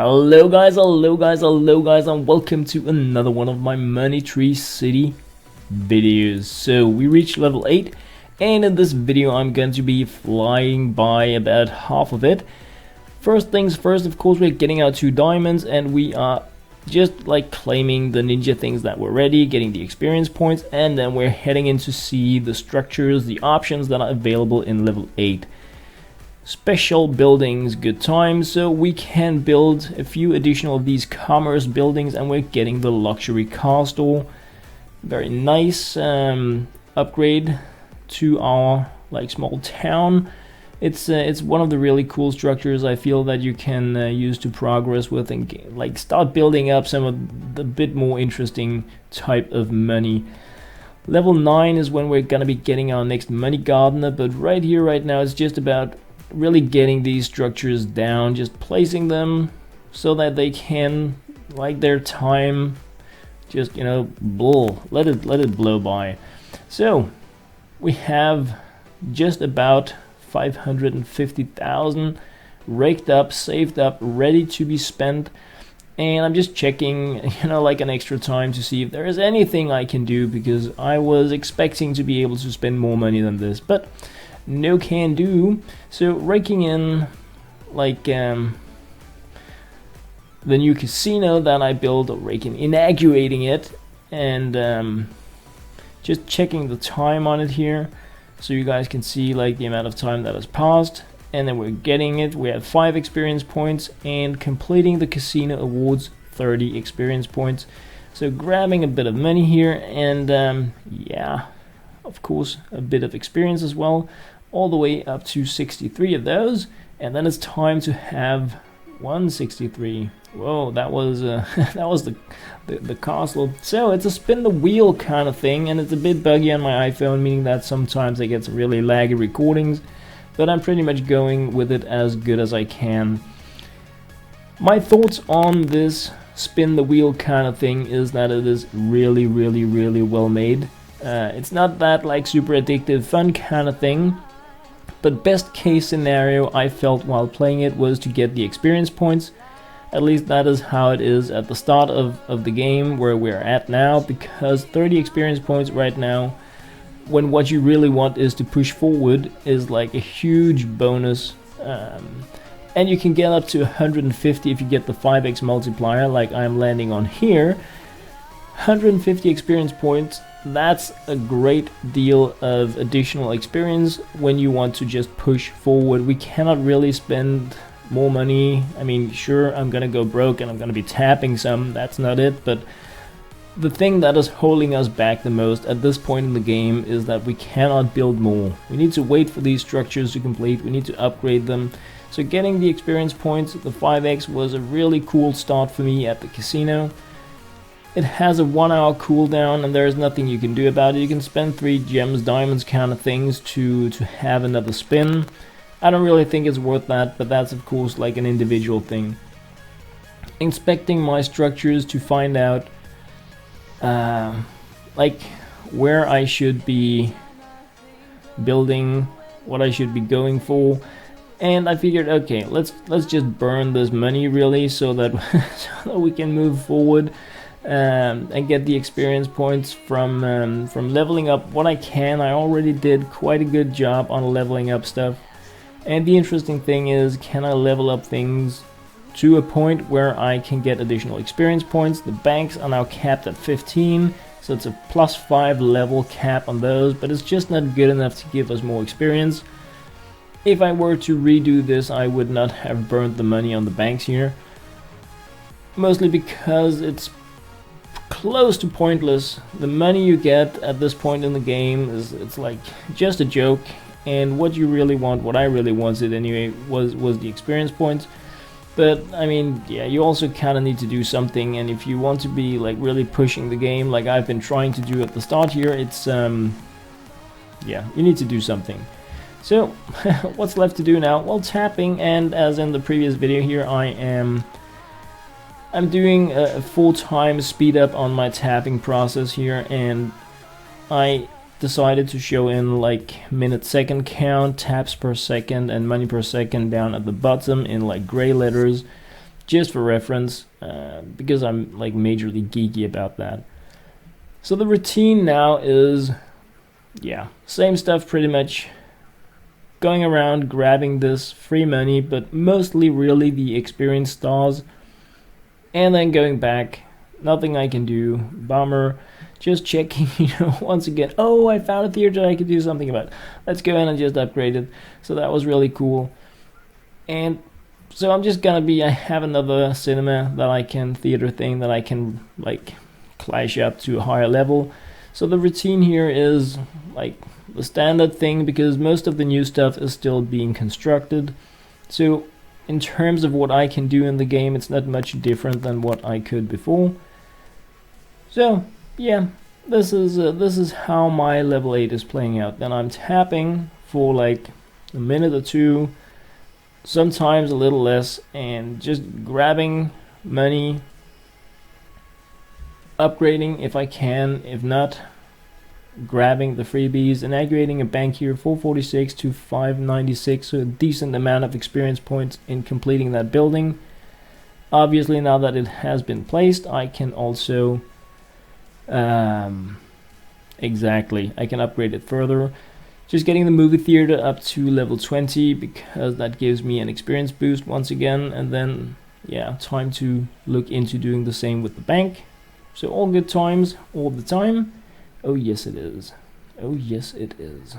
Hello guys, and welcome to another one of my Money Tree City videos. So we reached level 8, and in this video I'm going to be flying by about half of it. First things first, of course, we're getting our 2 diamonds, and we are just like claiming the ninja things that were ready, getting the experience points, and then we're heading in to see the structures, the options that are available in level 8. Special buildings, good times, so we can build a few additional of these commerce buildings, and we're getting the luxury car store. Very nice upgrade to our like small town. It's one of the really cool structures I feel that you can use to progress with and like start building up some of the bit more interesting type of money. Level 9 is when we're gonna be getting our next money gardener, but right here right now it's just about really getting these structures down, just placing them so that they can, like, their time just, you know, let it blow by. So we have just about 550,000 raked up, saved up, ready to be spent, and I'm just checking, you know, like an extra time to see if there is anything I can do, because I was expecting to be able to spend more money than this, but no can do. So raking in like the new casino that I built, or inaugurating it, and just checking the time on it here so you guys can see like the amount of time that has passed, and then we're getting it. We have 5 experience points, and completing the casino awards 30 experience points. So grabbing a bit of money here, and yeah, of course a bit of experience as well, all the way up to 63 of those, and then it's time to have 163. Whoa, that was that was the castle. So it's a spin the wheel kind of thing, and it's a bit buggy on my iPhone, meaning that sometimes I get some really laggy recordings, but I'm pretty much going with it as good as I can. My thoughts on this spin the wheel kind of thing is that it is really well made. It's not that like super addictive fun kind of thing, but best case scenario I felt while playing it was to get the experience points. At least that is how it is at the start of the game where we're at now, because 30 experience points right now, when what you really want is to push forward, is like a huge bonus. And you can get up to 150 if you get the 5x multiplier like I'm landing on here. 150 experience points, that's a great deal of additional experience when you want to just push forward. We cannot really spend more money. I mean, sure, I'm gonna go broke and I'm gonna be tapping some, that's not it, but the thing that is holding us back the most at this point in the game is that we cannot build more. We need to wait for these structures to complete, we need to upgrade them. So getting the experience points, the 5x, was a really cool start for me at the casino. It has a 1-hour cooldown, and there's nothing you can do about it. You can spend 3 gems, diamonds kind of things to have another spin. I don't really think it's worth that, but that's of course like an individual thing. Inspecting my structures to find out like where I should be building, what I should be going for. And I figured, okay, let's just burn this money really so that so that we can move forward. And get the experience points from leveling up what I can. I already did quite a good job on leveling up stuff, and the interesting thing is, can I level up things to a point where I can get additional experience points? The banks are now capped at 15, so it's a +5 level cap on those, but it's just not good enough to give us more experience. If I were to redo this, I would not have burned the money on the banks here, mostly because it's close to pointless. The money you get at this point in the game it's like just a joke, and what you really want, what I really wanted anyway, was the experience points. But I mean, yeah, you also kind of need to do something, and if you want to be like really pushing the game like I've been trying to do at the start here, it's yeah, you need to do something. So what's left to do now? Well, tapping, and as in the previous video here, I'm doing a full-time speed up on my tapping process here, and I decided to show in like minute second count, taps per second, and money per second down at the bottom in like gray letters. just for reference, because I'm like majorly geeky about that. So the routine now is, yeah, same stuff pretty much. Going around grabbing this free money, but mostly really the experience stars, and then going back. Nothing I can do. Bummer. Just checking, once again. Oh, I found a theater I could do something about. Let's go in and just upgrade it. So that was really cool. And so I'm just gonna I have another cinema that I can, theater thing that I can like clash up to a higher level. So the routine here is like the standard thing, because most of the new stuff is still being constructed. So in terms of what I can do in the game, it's not much different than what I could before. So yeah, this is how my level 8 is playing out. Then I'm tapping for like a minute or two, sometimes a little less, and just grabbing money, upgrading if I can, if not, grabbing the freebies, inaugurating a bank here, 446 to 596, so a decent amount of experience points in completing that building. Obviously, now that it has been placed, I can also exactly, I can upgrade it further. Just getting the movie theater up to level 20, because that gives me an experience boost once again, and then yeah, time to look into doing the same with the bank. So all good times all the time. Oh yes it is. Oh yes it is.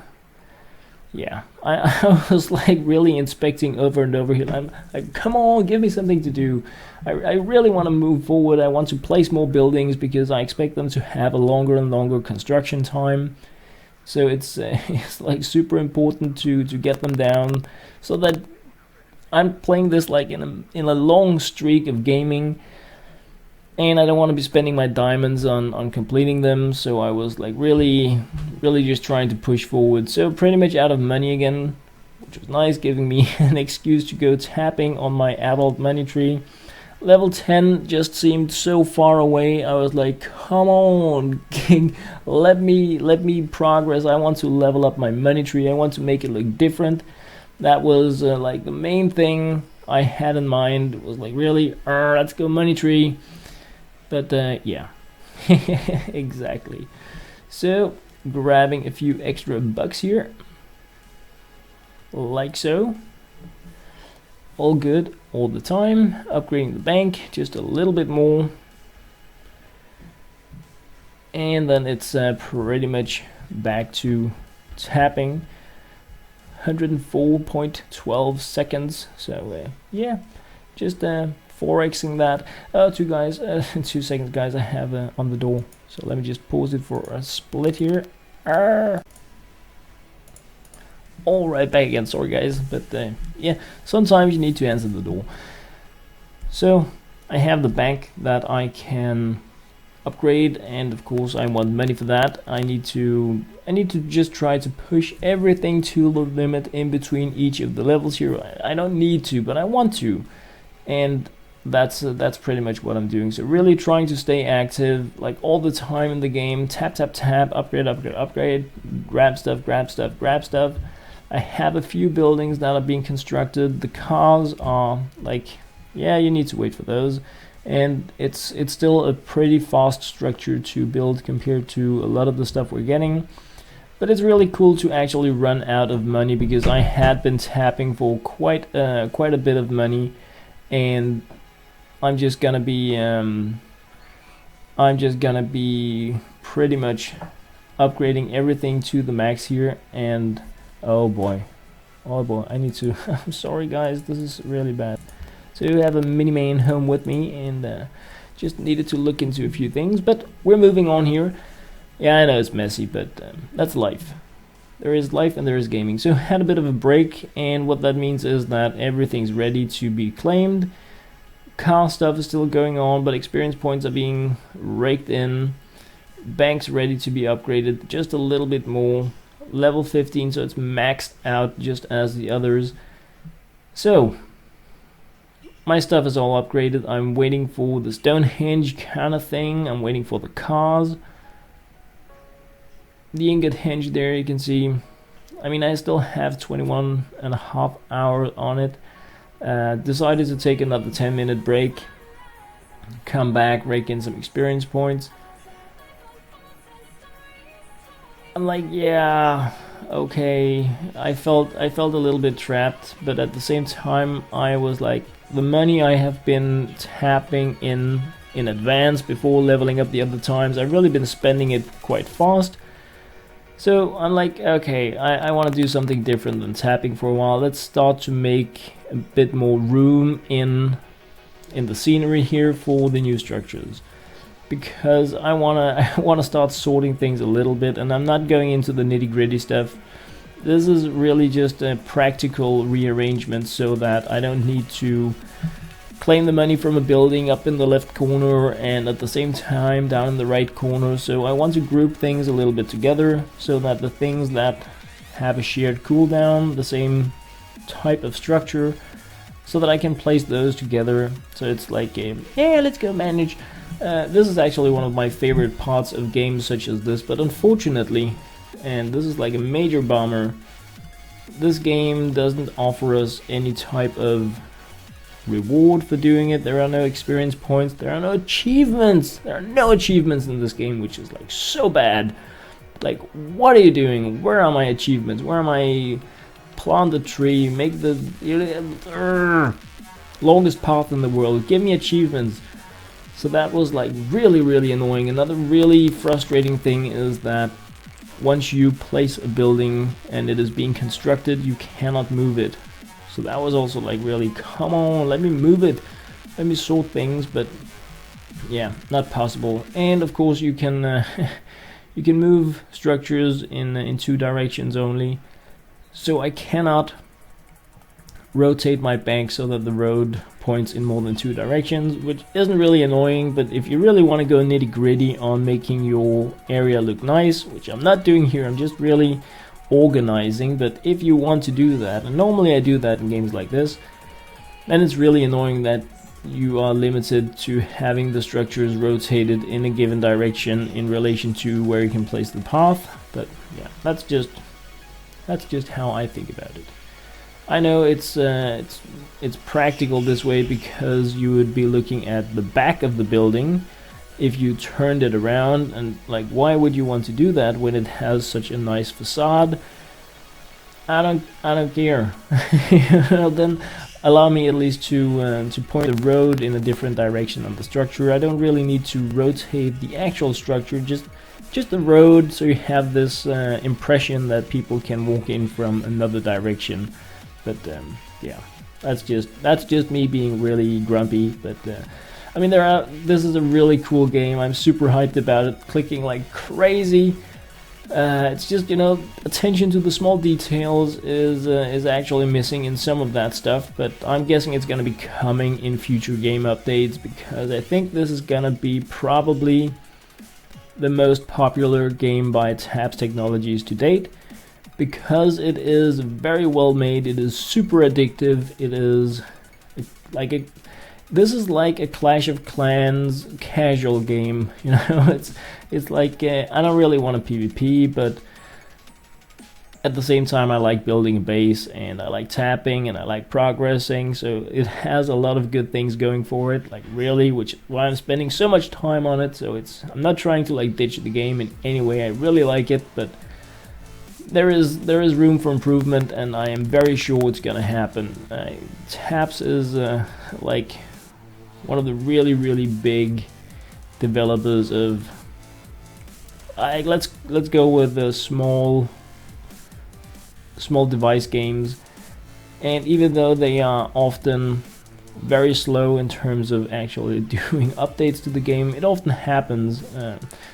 Yeah, I was like really inspecting over and over here. I'm like, come on, give me something to do. I really want to move forward. I want to place more buildings because I expect them to have a longer and longer construction time. So it's like super important to get them down, so that I'm playing this like in a long streak of gaming, and I don't want to be spending my diamonds on completing them. So I was like really just trying to push forward. So pretty much out of money again, which was nice, giving me an excuse to go tapping on my adult money tree. Level 10 just seemed so far away. I was like, come on, King, let me progress. I want to level up my money tree. I want to make it look different. That was like the main thing I had in mind. It was like, really, let's go money tree. But yeah, exactly. So grabbing a few extra bucks here, like so. All good all the time. Upgrading the bank just a little bit more, and then it's pretty much back to tapping. 104.12 seconds. So yeah, just forexing that. 2 seconds guys, I have on the door, so let me just pause it for a split here. All right, back again. Sorry guys, but yeah, sometimes you need to answer the door. So I have the bank that I can upgrade, and of course I want money for that. I need to just try to push everything to the limit in between each of the levels here. I don't need to, but I want to, and that's pretty much what I'm doing. So really trying to stay active like all the time in the game. Tap tap tap, upgrade upgrade upgrade, grab stuff grab stuff grab stuff. I have a few buildings that are being constructed. The cars are like, yeah, you need to wait for those, and it's still a pretty fast structure to build compared to a lot of the stuff we're getting. But it's really cool to actually run out of money, because I had been tapping for quite a bit of money, and I'm just gonna be pretty much upgrading everything to the max here. And oh boy, I need to I'm sorry guys, this is really bad. So I have a mini main home with me, and just needed to look into a few things, but we're moving on here. Yeah, I know it's messy, but that's life. There is life and there is gaming. So had a bit of a break, and what that means is that everything's ready to be claimed. Car stuff is still going on, but experience points are being raked in. Bank's ready to be upgraded just a little bit more. Level 15, so it's maxed out just as the others. So my stuff is all upgraded. I'm waiting for the Stonehenge kind of thing. I'm waiting for the cars. The ingot henge there, you can see. I mean, I still have 21.5 hours on it. Decided to take another 10-minute break, come back, rake in some experience points. I'm like, yeah, okay. I felt a little bit trapped, but at the same time, I was like, the money I have been tapping in advance before leveling up the other times, I've really been spending it quite fast. So I'm like, okay, I want to do something different than tapping for a while. Let's start to make a bit more room in the scenery here for the new structures, because I wanna start sorting things a little bit, and I'm not going into the nitty-gritty stuff. This is really just a practical rearrangement so that I don't need to claim the money from a building up in the left corner and at the same time down in the right corner. So I want to group things a little bit together so that the things that have a shared cooldown, the same type of structure, so that I can place those together. So it's like a, yeah, let's go manage. This is actually one of my favorite parts of games such as this, but unfortunately, and this is like a major bummer, this game doesn't offer us any type of reward for doing it. There are no experience points, there are no achievements. There are no achievements in this game, which is like so bad. Like, what are you doing? Where are my achievements? Where are my plant a tree, make the longest path in the world, give me achievements? So that was like really annoying. Another really frustrating thing is that once you place a building and it is being constructed, you cannot move it. So that was also like, really, come on, let me move it, let me sort things, but yeah, not possible. And of course you can you can move structures in 2 directions only. So I cannot rotate my bank so that the road points in more than 2 directions, which isn't really annoying, but if you really want to go nitty gritty on making your area look nice, which I'm not doing here, I'm just really organizing, but if you want to do that, and normally I do that in games like this, then it's really annoying that you are limited to having the structures rotated in a given direction in relation to where you can place the path. But yeah, that's just how I think about it. I know it's practical this way because you would be looking at the back of the building if you turned it around, and like, why would you want to do that when it has such a nice facade? I don't care. Then allow me at least to point the road in a different direction on the structure. I don't really need to rotate the actual structure, just the road, so you have this impression that people can walk in from another direction. But yeah, that's just me being really grumpy. But I mean, this is a really cool game. I'm super hyped about it, clicking like crazy. It's just, you know, attention to the small details is actually missing in some of that stuff, but I'm guessing it's gonna be coming in future game updates, because I think this is gonna be probably the most popular game by Taps Technologies to date, because it is very well made. It is super addictive. It is like this is like a Clash of Clans casual game, you know. It's like I don't really want a PvP, but at the same time I like building a base, and I like tapping, and I like progressing, so it has a lot of good things going for it, like really, which is why I'm spending so much time on it. So I'm not trying to like ditch the game in any way. I really like it, but there is room for improvement, and I am very sure it's gonna happen. Taps is like one of the really big developers of let's go with small device games, and even though they are often very slow in terms of actually doing updates to the game, it often happens.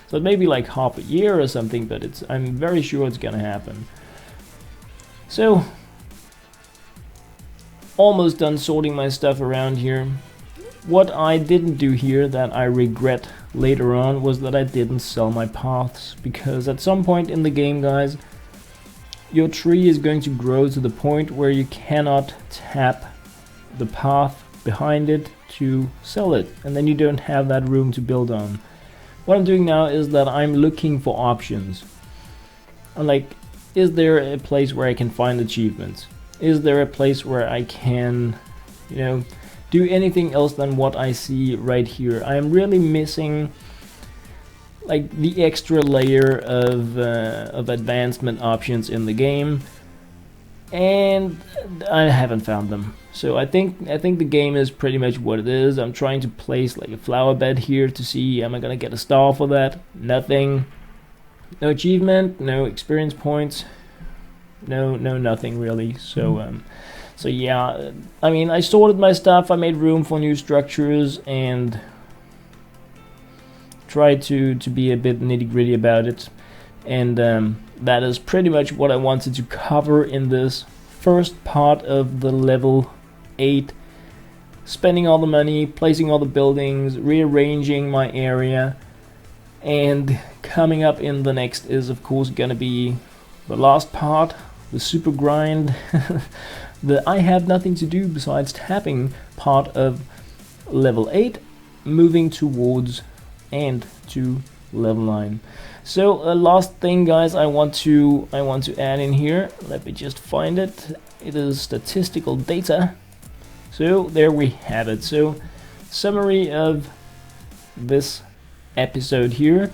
So it may be like half a year or something, but I'm very sure it's gonna happen. So almost done sorting my stuff around here. What I didn't do here that I regret later on was that I didn't sell my paths, because at some point in the game, guys, your tree is going to grow to the point where you cannot tap the path behind it to sell it, and then you don't have that room to build on. What I'm doing now is that I'm looking for options. I'm like, is there a place where I can find achievements? Is there a place where I can you know, do anything else than what I see right here. I am really missing like the extra layer of advancement options in the game, and I haven't found them. So I think the game is pretty much what it is. I'm trying to place like a flower bed here to see, am I gonna get a star for that? Nothing. No achievement, no experience points, no nothing really. So so yeah, I mean, I sorted my stuff, I made room for new structures, and tried to be a bit nitty-gritty about it. And that is pretty much what I wanted to cover in this first part of the level 8. Spending all the money, placing all the buildings, rearranging my area. And coming up in the next is of course gonna be the last part, the super grind, the I have nothing to do besides tapping part of level 8, moving towards and to level 9. So last thing, guys, I want to add in here. Let me just find it. It is statistical data. So there we have it. So summary of this episode here: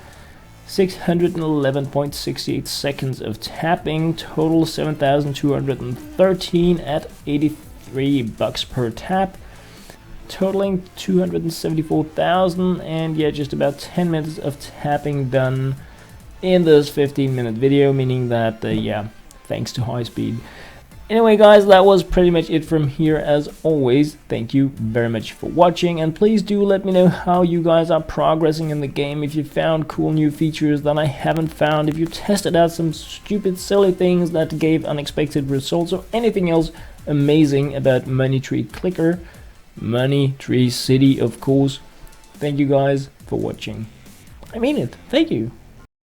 611.68 seconds of tapping, total 7,213 at $83 per tap, totaling 274,000, and yeah, just about 10 minutes of tapping done in this 15-minute video, meaning that yeah, thanks to high speed. Anyway, guys, that was pretty much it from here. As always, thank you very much for watching, and please do let me know how you guys are progressing in the game, if you found cool new features that I haven't found, if you tested out some stupid silly things that gave unexpected results, or anything else amazing about Money Tree Clicker, Money Tree City, of course. Thank you guys for watching. I mean it. Thank you.